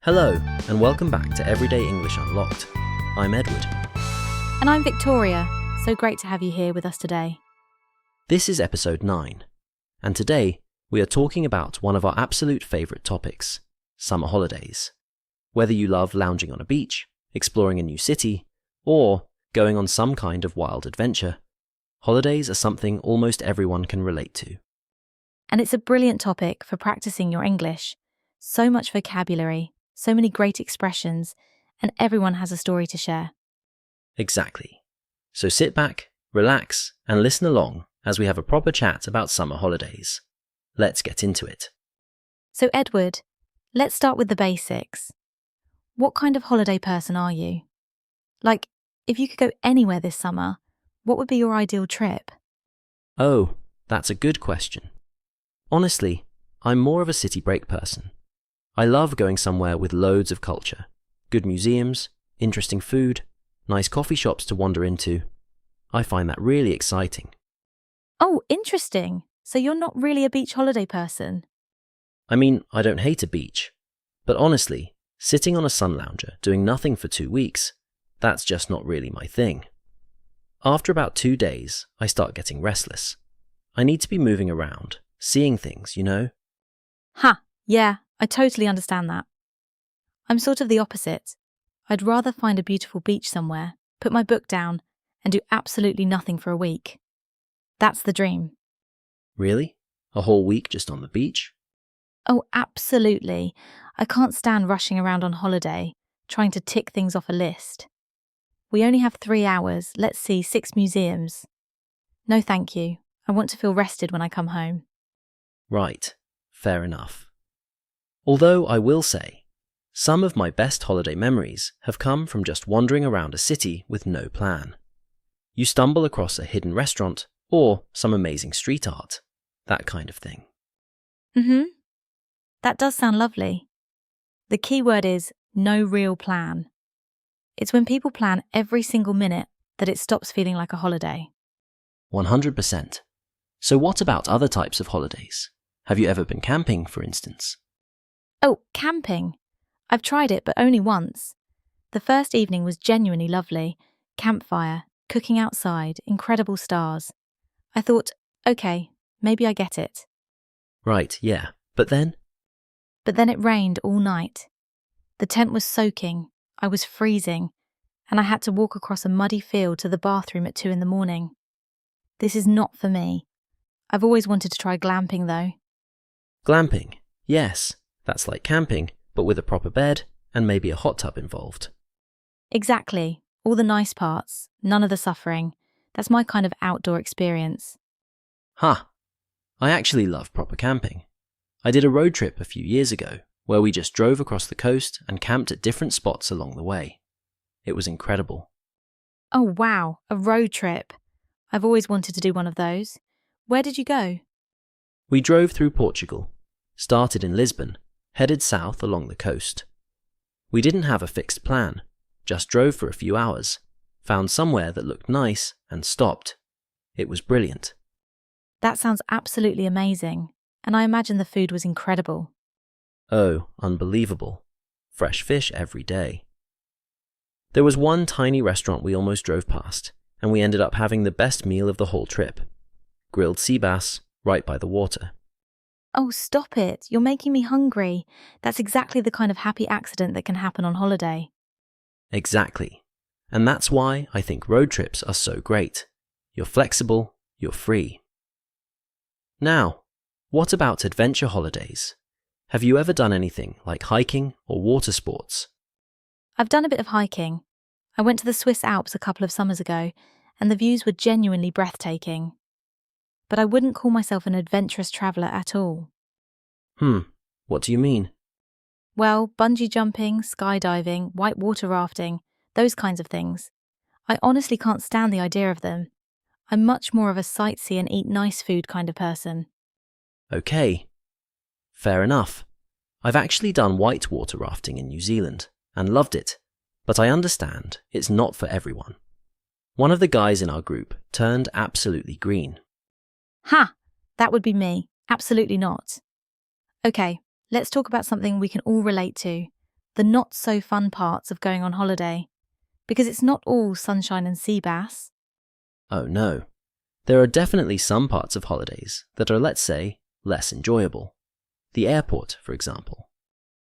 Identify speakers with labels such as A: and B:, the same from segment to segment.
A: Hello, and welcome back to Everyday English Unlocked. I'm Edward.
B: And I'm Victoria. So great to have you here with us today.
A: This is episode 9, and today we are talking about one of our absolute favourite topics, summer holidays. Whether you love lounging on a beach, exploring a new city, or going on some kind of wild adventure, holidays are something almost everyone can relate to.
B: And it's a brilliant topic for practicing your English. So much vocabulary, so many great expressions, and everyone has a story to share.
A: Exactly. So sit back, relax, and listen along as we have a proper chat about summer holidays. Let's get into it.
B: So Edward, let's start with the basics. What kind of holiday person are you? Like, if you could go anywhere this summer, what would be your ideal trip?
A: Oh, that's a good question. Honestly, I'm more of a city break person. I love going somewhere with loads of culture, good museums, interesting food, nice coffee shops to wander into. I find that really exciting.
B: Oh, interesting. So you're not really a beach holiday person?
A: I mean, I don't hate a beach, but honestly, sitting on a sun lounger doing nothing for 2 weeks, that's just not really my thing. After about 2 days, I start getting restless. I need to be moving around, seeing things, you know?
B: Yeah, I totally understand that. I'm sort of the opposite. I'd rather find a beautiful beach somewhere, put my book down, and do absolutely nothing for a week. That's the dream.
A: Really? A whole week just on the beach?
B: Oh, absolutely. I can't stand rushing around on holiday, trying to tick things off a list. We only have 3 hours, let's see 6 museums. No thank you. I want to feel rested when I come home.
A: Right, fair enough. Although I will say, some of my best holiday memories have come from just wandering around a city with no plan. You stumble across a hidden restaurant or some amazing street art, that kind of thing.
B: That does sound lovely. The key word is no real plan. It's when people plan every single minute that it stops feeling like a holiday.
A: 100%. So what about other types of holidays? Have you ever been camping, for instance?
B: Oh, camping. I've tried it, but only once. The first evening was genuinely lovely. Campfire, cooking outside, incredible stars. I thought, okay, maybe I get it.
A: Right, yeah. But then?
B: But then it rained all night. The tent was soaking, I was freezing, and I had to walk across a muddy field to the bathroom at 2 a.m. This is not for me. I've always wanted to try glamping though.
A: Glamping, yes. That's like camping, but with a proper bed and maybe a hot tub involved.
B: Exactly. All the nice parts, none of the suffering. That's my kind of outdoor experience.
A: I actually love proper camping. I did a road trip a few years ago where we just drove across the coast and camped at different spots along the way. It was incredible.
B: Oh wow, a road trip. I've always wanted to do one of those. Where did you go?
A: We drove through Portugal, started in Lisbon, headed south along the coast. We didn't have a fixed plan, just drove for a few hours, found somewhere that looked nice and stopped. It was brilliant.
B: That sounds absolutely amazing, and I imagine the food was incredible.
A: Oh, unbelievable. Fresh fish every day. There was one tiny restaurant we almost drove past, and we ended up having the best meal of the whole trip. Grilled sea bass, right by the water.
B: Oh, stop it. You're making me hungry. That's exactly the kind of happy accident that can happen on holiday.
A: Exactly. And that's why I think road trips are so great. You're flexible, you're free. Now, what about adventure holidays? Have you ever done anything like hiking or water sports?
B: I've done a bit of hiking. I went to the Swiss Alps a couple of summers ago, and the views were genuinely breathtaking. But I wouldn't call myself an adventurous traveller at all.
A: What do you mean?
B: Well, bungee jumping, skydiving, whitewater rafting, those kinds of things. I honestly can't stand the idea of them. I'm much more of a sightsee and eat nice food kind of person.
A: Okay. Fair enough. I've actually done whitewater rafting in New Zealand and loved it, but I understand it's not for everyone. One of the guys in our group turned absolutely green.
B: That would be me. Absolutely not. Okay, let's talk about something we can all relate to. the not so fun parts of going on holiday, because it's not all sunshine and sea bass.
A: Oh no. There are definitely some parts of holidays that are, let's say, less enjoyable. The airport, for example.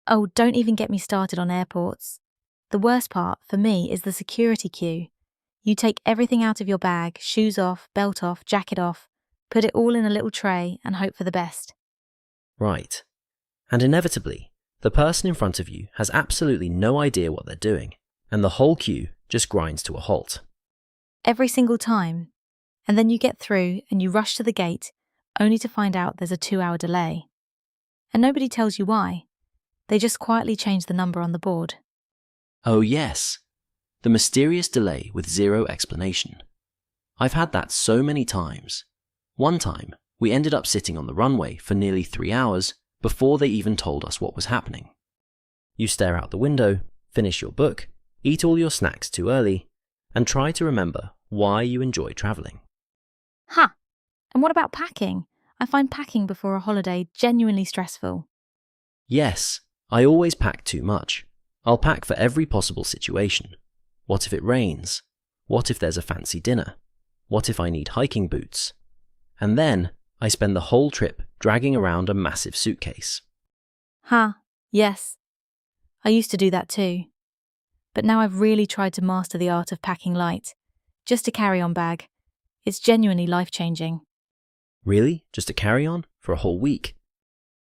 B: Oh, don't even get me started on airports. The worst part, for me, is the security queue. You take everything out of your bag, shoes off, belt off, jacket off, put it all in a little tray and hope for the best.
A: Right. And inevitably, the person in front of you has absolutely no idea what they're doing, and the whole queue just grinds to a halt.
B: Every single time. And then you get through and you rush to the gate, only to find out there's a 2-hour delay. And nobody tells you why. They just quietly change the number on the board.
A: Oh yes, the mysterious delay with zero explanation. I've had that so many times. One time, we ended up sitting on the runway for nearly 3 hours before they even told us what was happening. You stare out the window, finish your book, eat all your snacks too early, and try to remember why you enjoy travelling.
B: Ha! And what about packing? I find packing before a holiday genuinely stressful.
A: Yes, I always pack too much. I'll pack for every possible situation. What if it rains? What if there's a fancy dinner? What if I need hiking boots? And then I spend the whole trip dragging around a massive suitcase.
B: Ha! Yes. I used to do that too. But now I've really tried to master the art of packing light. Just a carry-on bag. It's genuinely life-changing.
A: Really? Just a carry-on? For a whole week?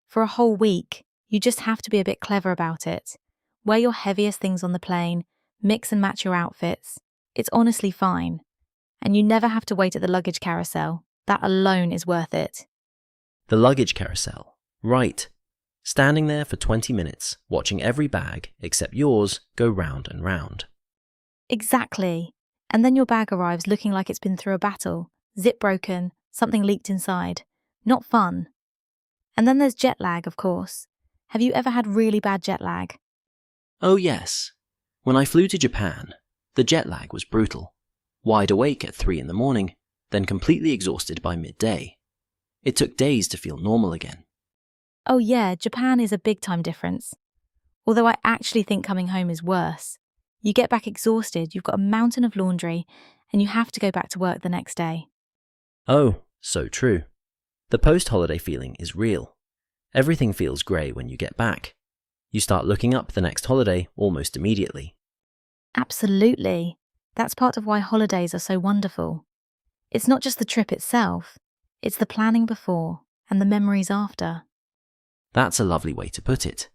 B: For a whole week, you just have to be a bit clever about it. Wear your heaviest things on the plane, mix and match your outfits. It's honestly fine. And you never have to wait at the luggage carousel. That alone is worth it.
A: The luggage carousel. Right. Standing there for 20 minutes, watching every bag, except yours, go round and round.
B: Exactly. And then your bag arrives looking like it's been through a battle. Zip broken, something leaked inside. Not fun. And then there's jet lag, of course. Have you ever had really bad jet lag?
A: Oh yes. When I flew to Japan, the jet lag was brutal. Wide awake at 3 a.m, then completely exhausted by midday. It took days to feel normal again.
B: Oh yeah, Japan is a big time difference. Although I actually think coming home is worse. You get back exhausted, you've got a mountain of laundry, and you have to go back to work the next day.
A: Oh, so true. The post-holiday feeling is real. Everything feels grey when you get back. You start looking up the next holiday almost immediately.
B: Absolutely. That's part of why holidays are so wonderful. It's not just the trip itself, it's the planning before and the memories after.
A: That's a lovely way to put it.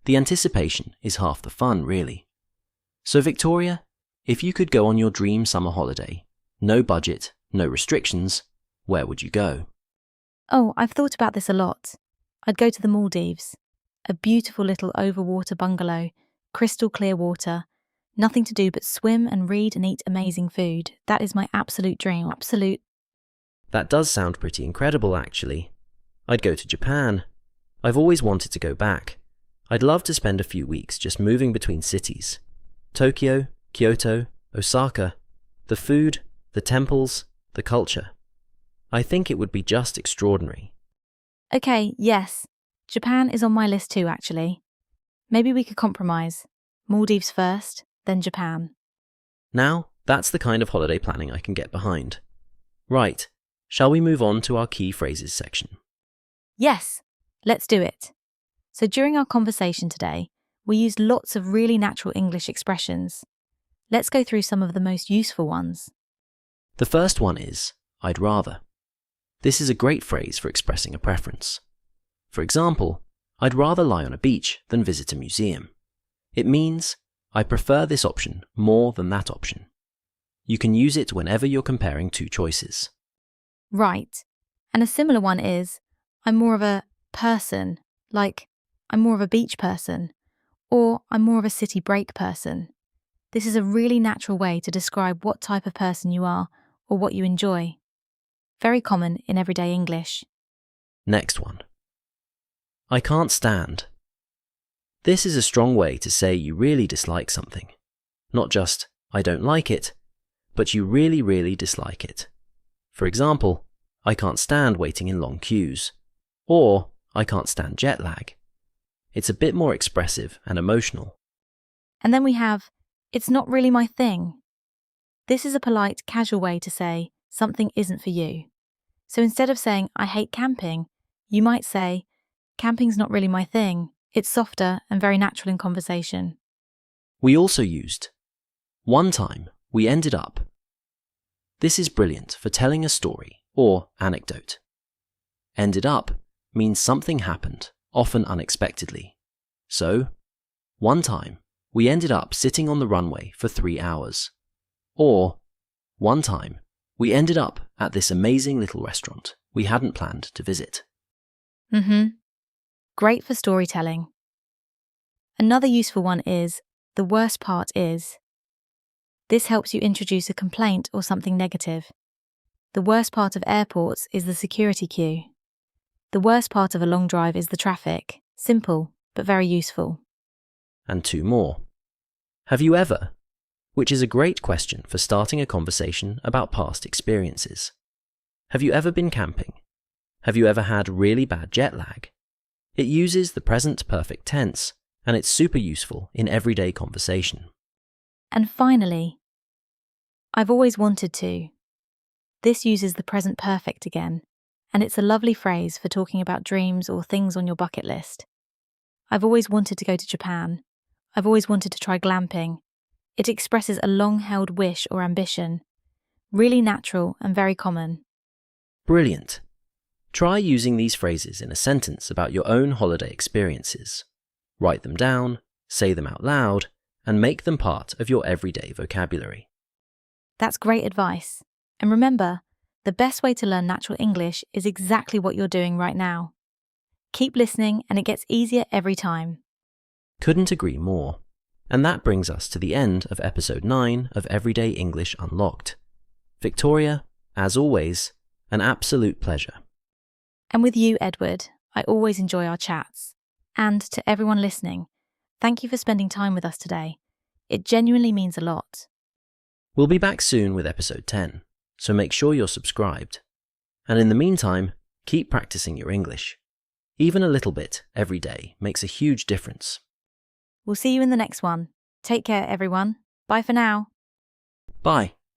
A: The anticipation is half the fun, really. So Victoria, if you could go on your dream summer holiday, no budget, no restrictions, where would you go?
B: Oh, I've thought about this a lot. I'd go to the Maldives. A beautiful little overwater bungalow, crystal clear water, nothing to do but swim and read and eat amazing food. That is my absolute dream. Absolute.
A: That does sound pretty incredible, actually. I'd go to Japan. I've always wanted to go back. I'd love to spend a few weeks just moving between cities. Tokyo, Kyoto, Osaka. The food, the temples, the culture. I think it would be just extraordinary.
B: Okay, yes. Japan is on my list too, actually. Maybe we could compromise. Maldives first, then Japan.
A: Now, that's the kind of holiday planning I can get behind. Right, shall we move on to our key phrases section?
B: Yes, let's do it. So during our conversation today, we used lots of really natural English expressions. Let's go through some of the most useful ones.
A: The first one is, I'd rather. This is a great phrase for expressing a preference. For example, I'd rather lie on a beach than visit a museum. It means, I prefer this option more than that option. You can use it whenever you're comparing two choices.
B: Right. And a similar one is, I'm more of a person, like I'm more of a beach person, or I'm more of a city break person. This is a really natural way to describe what type of person you are or what you enjoy. Very common in everyday English.
A: Next one. I can't stand. This is a strong way to say you really dislike something. Not just, I don't like it, but you really, really dislike it. For example, I can't stand waiting in long queues. Or, I can't stand jet lag. It's a bit more expressive and emotional.
B: And then we have, it's not really my thing. This is a polite, casual way to say something isn't for you. So instead of saying, I hate camping, you might say, camping's not really my thing. It's softer and very natural in conversation.
A: We also used, one time we ended up. This is brilliant for telling a story or anecdote. Ended up means something happened, often unexpectedly. So, one time we ended up sitting on the runway for 3 hours. Or, one time we ended up at this amazing little restaurant we hadn't planned to visit.
B: Great for storytelling. Another useful one is, the worst part is. This helps you introduce a complaint or something negative. The worst part of airports is the security queue. The worst part of a long drive is the traffic. Simple, but very useful.
A: And 2 more. Have you ever? Which is a great question for starting a conversation about past experiences. Have you ever been camping? Have you ever had really bad jet lag? It uses the present perfect tense, and it's super useful in everyday conversation.
B: And finally, I've always wanted to. This uses the present perfect again, and it's a lovely phrase for talking about dreams or things on your bucket list. I've always wanted to go to Japan. I've always wanted to try glamping. It expresses a long-held wish or ambition. Really natural and very common.
A: Brilliant. Try using these phrases in a sentence about your own holiday experiences. Write them down, say them out loud, and make them part of your everyday vocabulary.
B: That's great advice. And remember, the best way to learn natural English is exactly what you're doing right now. Keep listening and it gets easier every time.
A: Couldn't agree more. And that brings us to the end of episode 9 of Everyday English Unlocked. Victoria, as always, an absolute pleasure.
B: And with you, Edward, I always enjoy our chats. And to everyone listening, thank you for spending time with us today. It genuinely means a lot.
A: We'll be back soon with episode 10, so make sure you're subscribed. And in the meantime, keep practicing your English. Even a little bit every day makes a huge difference.
B: We'll see you in the next one. Take care, everyone. Bye for now.
A: Bye.